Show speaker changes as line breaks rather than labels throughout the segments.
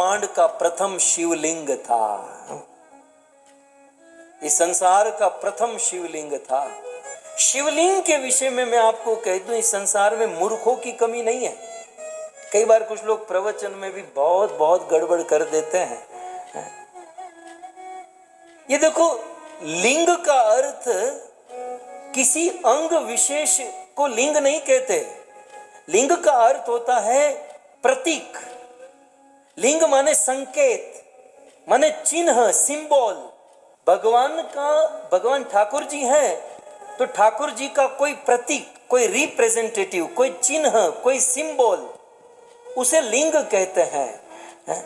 ब्रह्मांड का प्रथम शिवलिंग था, इस संसार का प्रथम शिवलिंग था। शिवलिंग के विषय में मैं आपको कह दूं, इस संसार में मूर्खों की कमी नहीं है। कई बार कुछ लोग प्रवचन में भी बहुत बहुत गड़बड़ कर देते हैं। ये देखो, लिंग का अर्थ किसी अंग विशेष को लिंग नहीं कहते। लिंग का अर्थ होता है प्रतीक। लिंग माने संकेत, माने चिन्ह, सिंबल। भगवान ठाकुर जी हैं तो ठाकुर जी का कोई प्रतीक, कोई रिप्रेजेंटेटिव, कोई चिन्ह, कोई सिंबल, उसे लिंग कहते हैं।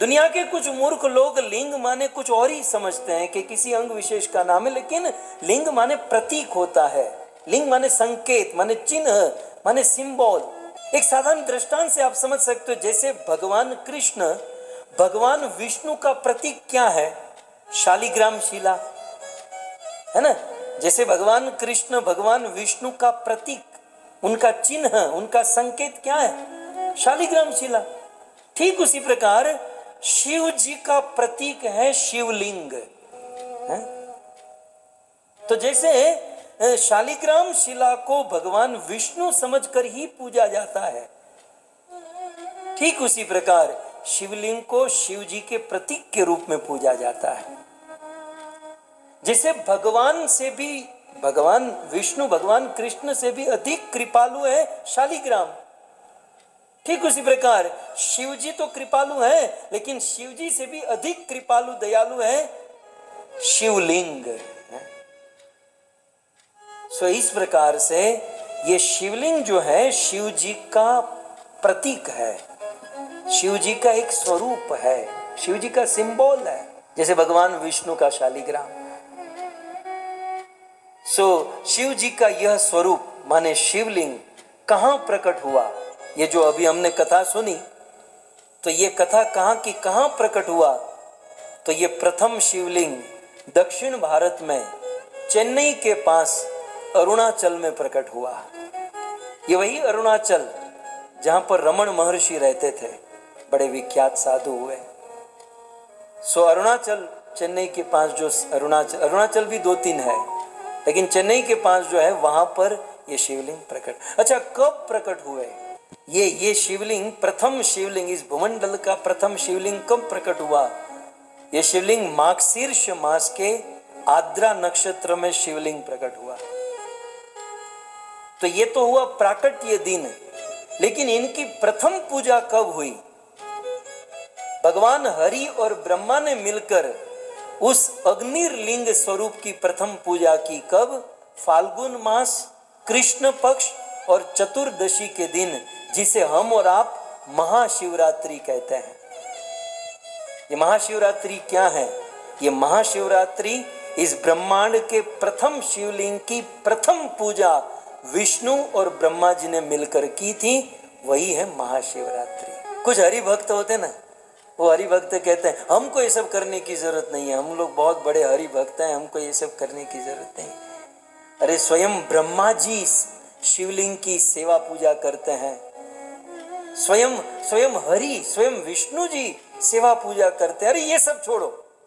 दुनिया के कुछ मूर्ख लोग लिंग माने कुछ और ही समझते हैं कि किसी अंग विशेष का नाम है, लेकिन लिंग माने प्रतीक होता है। लिंग माने संकेत, माने चिन्ह, माने सिंबल। एक साधारण दृष्टांत से आप समझ सकते हो। जैसे भगवान कृष्ण, भगवान विष्णु का प्रतीक क्या है? शालिग्राम शिला, है ना। जैसे भगवान कृष्ण भगवान विष्णु का प्रतीक, उनका चिन्ह, उनका संकेत क्या है? शालिग्राम शिला। ठीक उसी प्रकार शिव जी का प्रतीक है शिवलिंग, है? तो जैसे शालिग्राम शिला को भगवान विष्णु समझकर ही पूजा जाता है, ठीक उसी प्रकार शिवलिंग को शिव जी के प्रतीक के रूप में पूजा जाता है। जैसे भगवान से भी, भगवान विष्णु भगवान कृष्ण से भी अधिक कृपालु है शालिग्राम, ठीक उसी प्रकार शिव जी तो कृपालु है, लेकिन शिव जी से भी अधिक कृपालु दयालु है शिवलिंग। सो इस प्रकार से ये शिवलिंग जो है शिव जी का प्रतीक है, शिव जी का एक स्वरूप है, शिव जी का सिंबल है, जैसे भगवान विष्णु का शालिग्राम। सो शिव जी का यह स्वरूप माने शिवलिंग कहां प्रकट हुआ? ये जो अभी हमने कथा सुनी, तो ये कथा कहां की कहां प्रकट हुआ? तो ये प्रथम शिवलिंग दक्षिण भारत में चेन्नई के पास अरुणाचल में प्रकट हुआ। ये वही अरुणाचल जहां पर रमण महर्षि रहते थे, बड़े विख्यात साधु हुए। सो अरुणाचल, चेन्नई के पास जो अरुणाचल भी 2-3 है, लेकिन चेन्नई के पास जो है वहां पर ये शिवलिंग प्रकट। अच्छा, कब प्रकट हुए ये शिवलिंग? प्रथम शिवलिंग, इस भूमंडल का प्रथम शिवलिंग कब प्रकट हुआ? ये शिवलिंग मार्गशीर्ष मास के आद्रा नक्षत्र में शिवलिंग प्रकट हुआ। तो ये तो हुआ प्राकट्य दिन, लेकिन इनकी प्रथम पूजा कब हुई? भगवान हरि और ब्रह्मा ने मिलकर उस अग्निर्लिंग स्वरूप की प्रथम पूजा की। कब? फाल्गुन मास कृष्ण पक्ष और चतुर्दशी के दिन, जिसे हम और आप महाशिवरात्रि कहते हैं। ये महाशिवरात्रि क्या है? ये महाशिवरात्रि इस ब्रह्मांड के प्रथम शिवलिंग की प्रथम पूजा विष्णु और ब्रह्मा जी ने मिलकर की थी, वही है महाशिवरात्रि। कुछ हरि भक्त होते ना, वो हरि भक्त कहते हैं हमको ये सब करने की जरूरत नहीं है, हम लोग बहुत बड़े हरि भक्त हैं, हमको ये सब करने की जरूरत नहीं। अरे स्वयं ब्रह्मा जी शिवलिंग की सेवा पूजा करते हैं, स्वयं हरि, स्वयं विष्णु जी सेवा पूजा करते हैं। अरे ये सब छोड़ो,